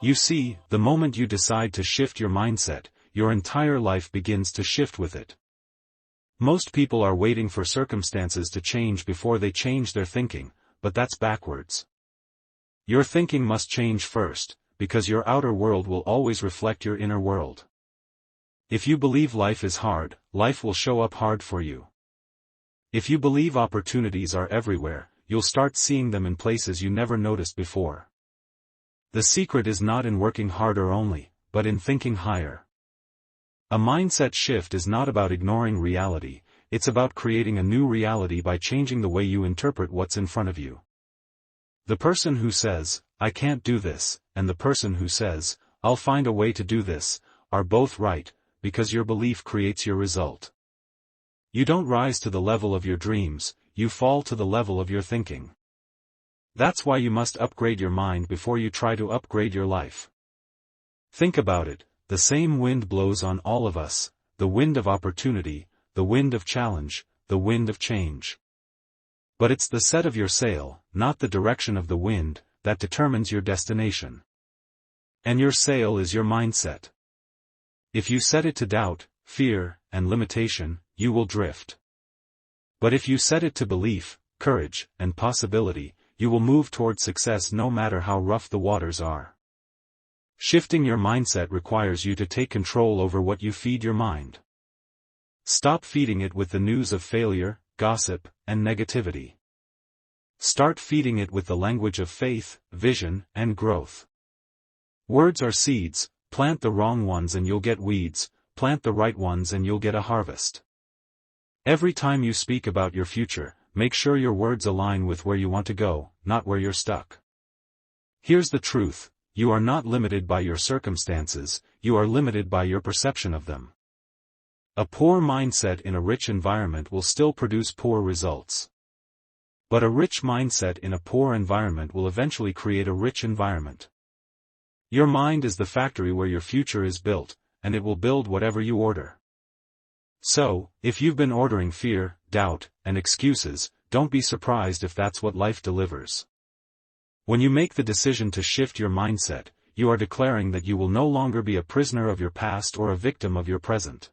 You see, the moment you decide to shift your mindset, your entire life begins to shift with it. Most people are waiting for circumstances to change before they change their thinking, but that's backwards. Your thinking must change first, because your outer world will always reflect your inner world. If you believe life is hard, life will show up hard for you. If you believe opportunities are everywhere, you'll start seeing them in places you never noticed before. The secret is not in working harder only, but in thinking higher. A mindset shift is not about ignoring reality, it's about creating a new reality by changing the way you interpret what's in front of you. The person who says, "I can't do this," and the person who says, "I'll find a way to do this," are both right, because your belief creates your result. You don't rise to the level of your dreams, you fall to the level of your thinking. That's why you must upgrade your mind before you try to upgrade your life. Think about it, the same wind blows on all of us, the wind of opportunity, the wind of challenge, the wind of change. But it's the set of your sail, not the direction of the wind, that determines your destination. And your sail is your mindset. If you set it to doubt, fear, and limitation, you will drift. But if you set it to belief, courage, and possibility, you will move toward success no matter how rough the waters are. Shifting your mindset requires you to take control over what you feed your mind. Stop feeding it with the news of failure, gossip, and negativity. Start feeding it with the language of faith, vision, and growth. Words are seeds, plant the wrong ones and you'll get weeds, plant the right ones and you'll get a harvest. Every time you speak about your future, make sure your words align with where you want to go, not where you're stuck. Here's the truth. You are not limited by your circumstances, you are limited by your perception of them. A poor mindset in a rich environment will still produce poor results. But a rich mindset in a poor environment will eventually create a rich environment. Your mind is the factory where your future is built, and it will build whatever you order. So, if you've been ordering fear, doubt, and excuses, don't be surprised if that's what life delivers. When you make the decision to shift your mindset, you are declaring that you will no longer be a prisoner of your past or a victim of your present.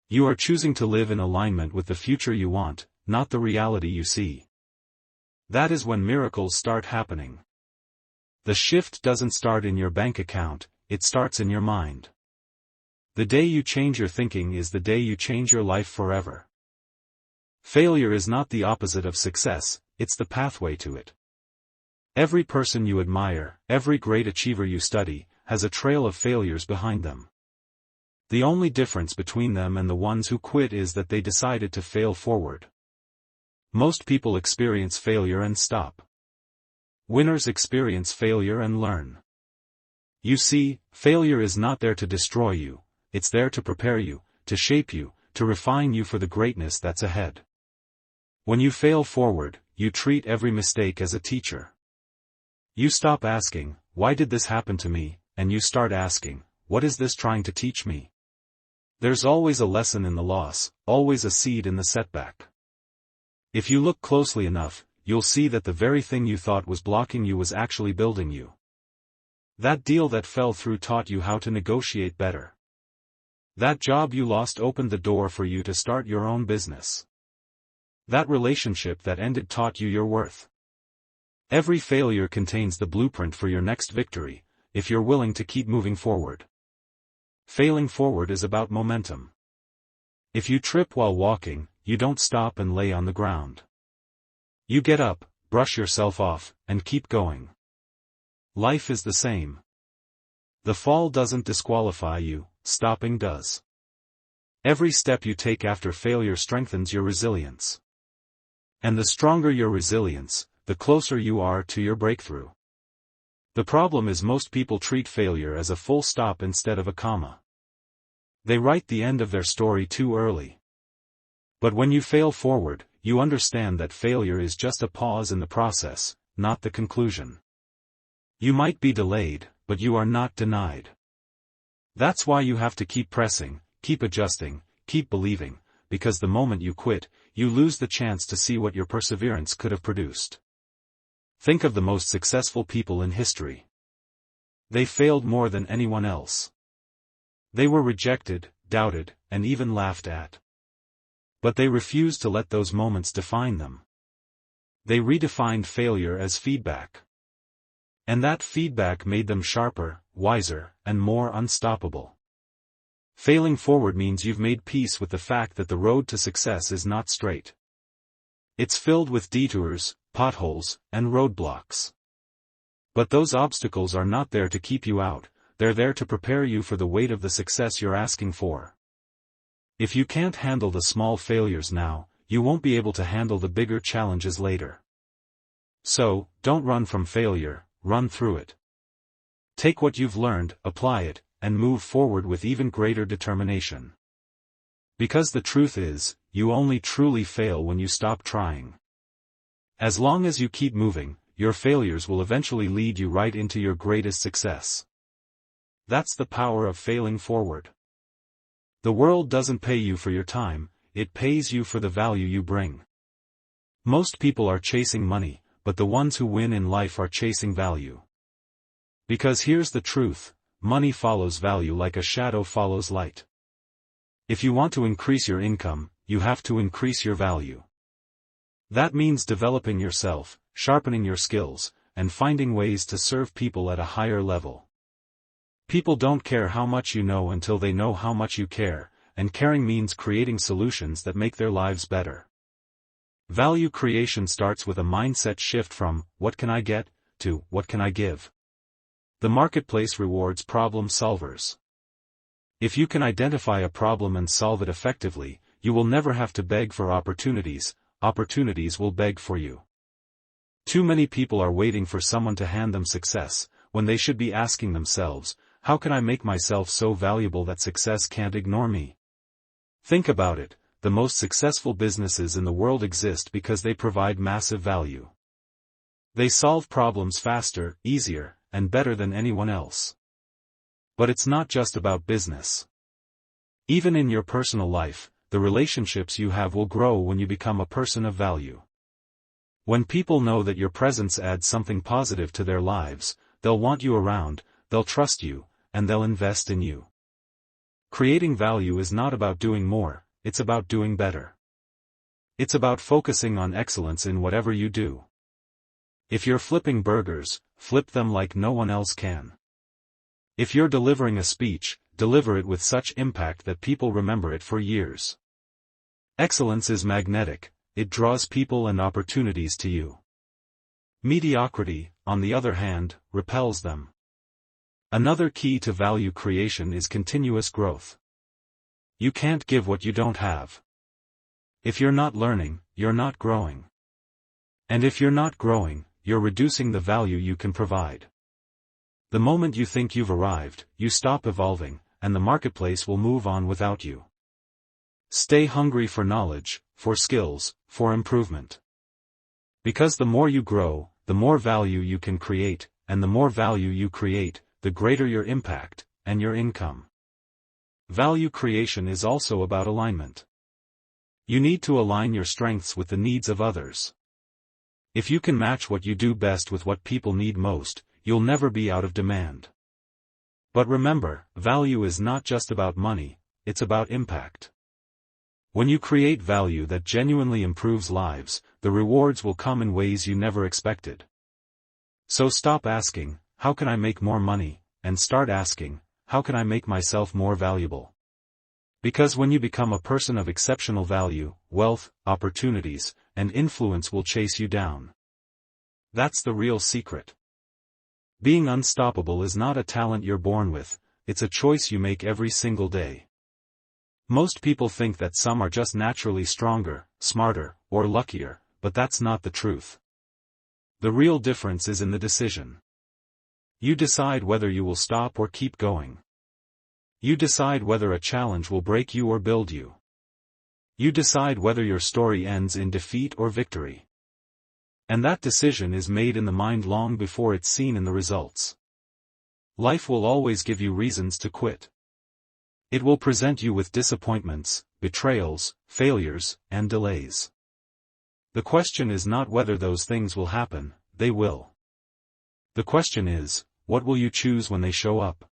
You are choosing to live in alignment with the future you want, not the reality you see. That is when miracles start happening. The shift doesn't start in your bank account, it starts in your mind. The day you change your thinking is the day you change your life forever. Failure is not the opposite of success, it's the pathway to it. Every person you admire, every great achiever you study, has a trail of failures behind them. The only difference between them and the ones who quit is that they decided to fail forward. Most people experience failure and stop. Winners experience failure and learn. You see, failure is not there to destroy you, it's there to prepare you, to shape you, to refine you for the greatness that's ahead. When you fail forward, you treat every mistake as a teacher. You stop asking, "Why did this happen to me?" and you start asking, "What is this trying to teach me?" There's always a lesson in the loss, always a seed in the setback. If you look closely enough, you'll see that the very thing you thought was blocking you was actually building you. That deal that fell through taught you how to negotiate better. That job you lost opened the door for you to start your own business. That relationship that ended taught you your worth. Every failure contains the blueprint for your next victory, if you're willing to keep moving forward. Failing forward is about momentum. If you trip while walking, you don't stop and lay on the ground. You get up, brush yourself off, and keep going. Life is the same. The fall doesn't disqualify you, stopping does. Every step you take after failure strengthens your resilience. And the stronger your resilience, the closer you are to your breakthrough. The problem is most people treat failure as a full stop instead of a comma. They write the end of their story too early. But when you fail forward, you understand that failure is just a pause in the process, not the conclusion. You might be delayed, but you are not denied. That's why you have to keep pressing, keep adjusting, keep believing, because the moment you quit, you lose the chance to see what your perseverance could have produced. Think of the most successful people in history. They failed more than anyone else. They were rejected, doubted, and even laughed at. But they refused to let those moments define them. They redefined failure as feedback. And that feedback made them sharper, wiser, and more unstoppable. Failing forward means you've made peace with the fact that the road to success is not straight. It's filled with detours, potholes, and roadblocks. But those obstacles are not there to keep you out, they're there to prepare you for the weight of the success you're asking for. If you can't handle the small failures now, you won't be able to handle the bigger challenges later. So, don't run from failure, run through it. Take what you've learned, apply it, and move forward with even greater determination. Because the truth is, you only truly fail when you stop trying. As long as you keep moving, your failures will eventually lead you right into your greatest success. That's the power of failing forward. The world doesn't pay you for your time, it pays you for the value you bring. Most people are chasing money, but the ones who win in life are chasing value. Because here's the truth, money follows value like a shadow follows light. If you want to increase your income, you have to increase your value. That means developing yourself, sharpening your skills, and finding ways to serve people at a higher level. People don't care how much you know until they know how much you care, and caring means creating solutions that make their lives better. Value creation starts with a mindset shift from, what can I get, to, what can I give? The marketplace rewards problem solvers. If you can identify a problem and solve it effectively, you will never have to beg for opportunities, opportunities will beg for you. Too many people are waiting for someone to hand them success, when they should be asking themselves, how can I make myself so valuable that success can't ignore me? Think about it, the most successful businesses in the world exist because they provide massive value. They solve problems faster, easier, and better than anyone else. But it's not just about business. Even in your personal life, the relationships you have will grow when you become a person of value. When people know that your presence adds something positive to their lives, they'll want you around, they'll trust you, and they'll invest in you. Creating value is not about doing more, it's about doing better. It's about focusing on excellence in whatever you do. If you're flipping burgers, flip them like no one else can. If you're delivering a speech, deliver it with such impact that people remember it for years. Excellence is magnetic, it draws people and opportunities to you. Mediocrity, on the other hand, repels them. Another key to value creation is continuous growth. You can't give what you don't have. If you're not learning, you're not growing. And if you're not growing, you're reducing the value you can provide. The moment you think you've arrived, you stop evolving, and the marketplace will move on without you. Stay hungry for knowledge, for skills, for improvement. Because the more you grow, the more value you can create, and the more value you create, the greater your impact, and your income. Value creation is also about alignment. You need to align your strengths with the needs of others. If you can match what you do best with what people need most, you'll never be out of demand. But remember, value is not just about money, it's about impact. When you create value that genuinely improves lives, the rewards will come in ways you never expected. So stop asking, how can I make more money, and start asking, how can I make myself more valuable? Because when you become a person of exceptional value, wealth, opportunities, and influence will chase you down. That's the real secret. Being unstoppable is not a talent you're born with, it's a choice you make every single day. Most people think that some are just naturally stronger, smarter, or luckier, but that's not the truth. The real difference is in the decision. You decide whether you will stop or keep going. You decide whether a challenge will break you or build you. You decide whether your story ends in defeat or victory. And that decision is made in the mind long before it's seen in the results. Life will always give you reasons to quit. It will present you with disappointments, betrayals, failures, and delays. The question is not whether those things will happen, they will. The question is, what will you choose when they show up?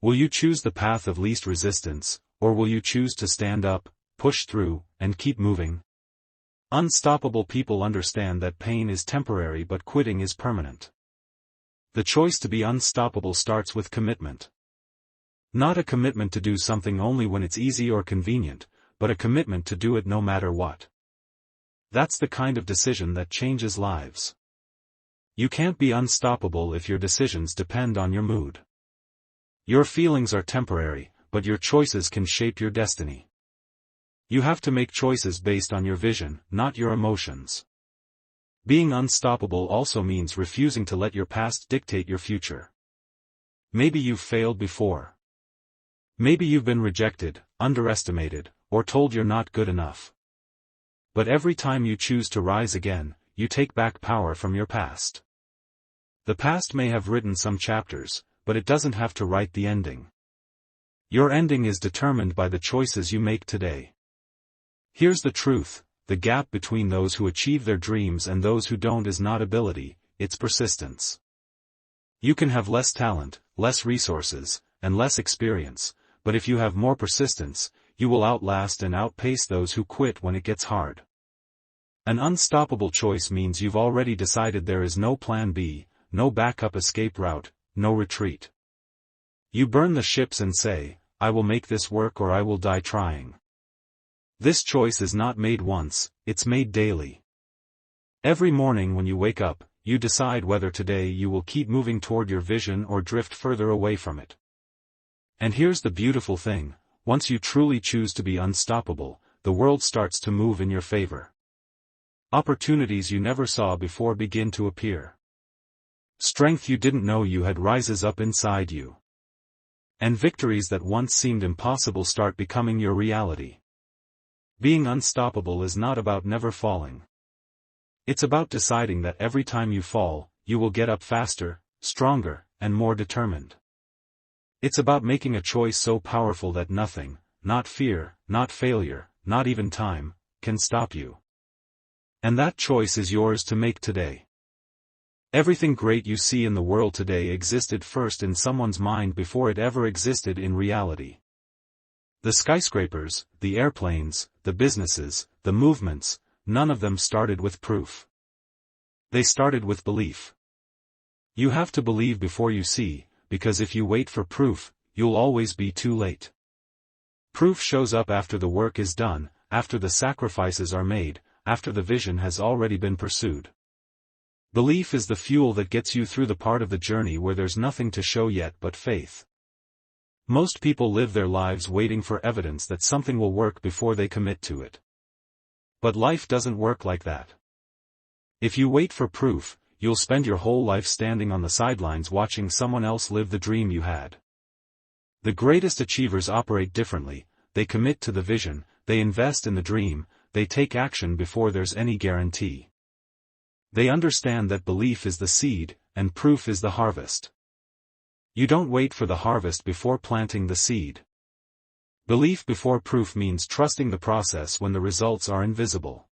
Will you choose the path of least resistance, or will you choose to stand up, push through, and keep moving? Unstoppable people understand that pain is temporary but quitting is permanent. The choice to be unstoppable starts with commitment. Not a commitment to do something only when it's easy or convenient, but a commitment to do it no matter what. That's the kind of decision that changes lives. You can't be unstoppable if your decisions depend on your mood. Your feelings are temporary, but your choices can shape your destiny. You have to make choices based on your vision, not your emotions. Being unstoppable also means refusing to let your past dictate your future. Maybe you've failed before. Maybe you've been rejected, underestimated, or told you're not good enough. But every time you choose to rise again, you take back power from your past. The past may have written some chapters, but it doesn't have to write the ending. Your ending is determined by the choices you make today. Here's the truth, the gap between those who achieve their dreams and those who don't is not ability, it's persistence. You can have less talent, less resources, and less experience, but if you have more persistence, you will outlast and outpace those who quit when it gets hard. An unstoppable choice means you've already decided there is no plan B, no backup escape route, no retreat. You burn the ships and say, I will make this work or I will die trying. This choice is not made once, it's made daily. Every morning when you wake up, you decide whether today you will keep moving toward your vision or drift further away from it. And here's the beautiful thing, once you truly choose to be unstoppable, the world starts to move in your favor. Opportunities you never saw before begin to appear. Strength you didn't know you had rises up inside you. And victories that once seemed impossible start becoming your reality. Being unstoppable is not about never falling. It's about deciding that every time you fall, you will get up faster, stronger, and more determined. It's about making a choice so powerful that nothing, not fear, not failure, not even time, can stop you. And that choice is yours to make today. Everything great you see in the world today existed first in someone's mind before it ever existed in reality. The skyscrapers, the airplanes, the businesses, the movements, none of them started with proof. They started with belief. You have to believe before you see, because if you wait for proof, you'll always be too late. Proof shows up after the work is done, after the sacrifices are made, after the vision has already been pursued. Belief is the fuel that gets you through the part of the journey where there's nothing to show yet but faith. Most people live their lives waiting for evidence that something will work before they commit to it. But life doesn't work like that. If you wait for proof, you'll spend your whole life standing on the sidelines watching someone else live the dream you had. The greatest achievers operate differently, they commit to the vision, they invest in the dream, they take action before there's any guarantee. They understand that belief is the seed, and proof is the harvest. You don't wait for the harvest before planting the seed. Belief before proof means trusting the process when the results are invisible.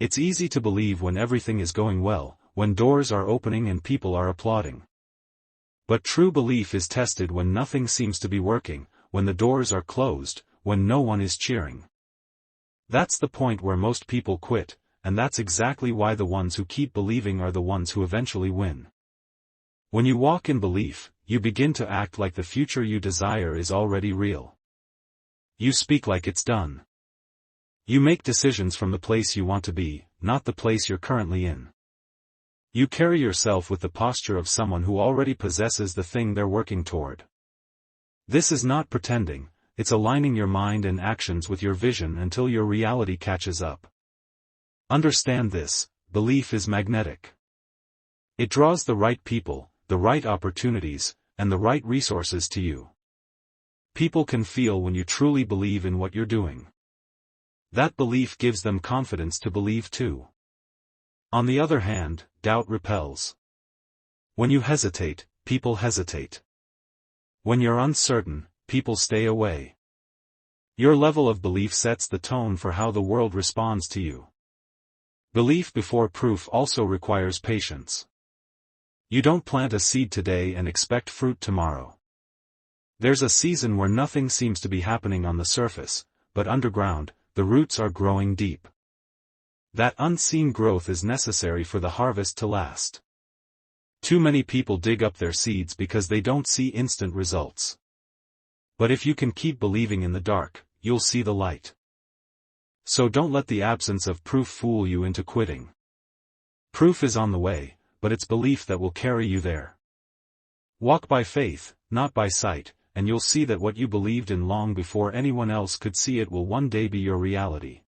It's easy to believe when everything is going well, when doors are opening and people are applauding. But true belief is tested when nothing seems to be working, when the doors are closed, when no one is cheering. That's the point where most people quit, and that's exactly why the ones who keep believing are the ones who eventually win. When you walk in belief, you begin to act like the future you desire is already real. You speak like it's done. You make decisions from the place you want to be, not the place you're currently in. You carry yourself with the posture of someone who already possesses the thing they're working toward. This is not pretending, it's aligning your mind and actions with your vision until your reality catches up. Understand this, belief is magnetic. It draws the right people, the right opportunities, and the right resources to you. People can feel when you truly believe in what you're doing. That belief gives them confidence to believe too. On the other hand, doubt repels. When you hesitate, people hesitate. When you're uncertain, people stay away. Your level of belief sets the tone for how the world responds to you. Belief before proof also requires patience. You don't plant a seed today and expect fruit tomorrow. There's a season where nothing seems to be happening on the surface, but underground, the roots are growing deep. That unseen growth is necessary for the harvest to last. Too many people dig up their seeds because they don't see instant results. But if you can keep believing in the dark, you'll see the light. So don't let the absence of proof fool you into quitting. Proof is on the way, but it's belief that will carry you there. Walk by faith, not by sight, and you'll see that what you believed in long before anyone else could see it will one day be your reality.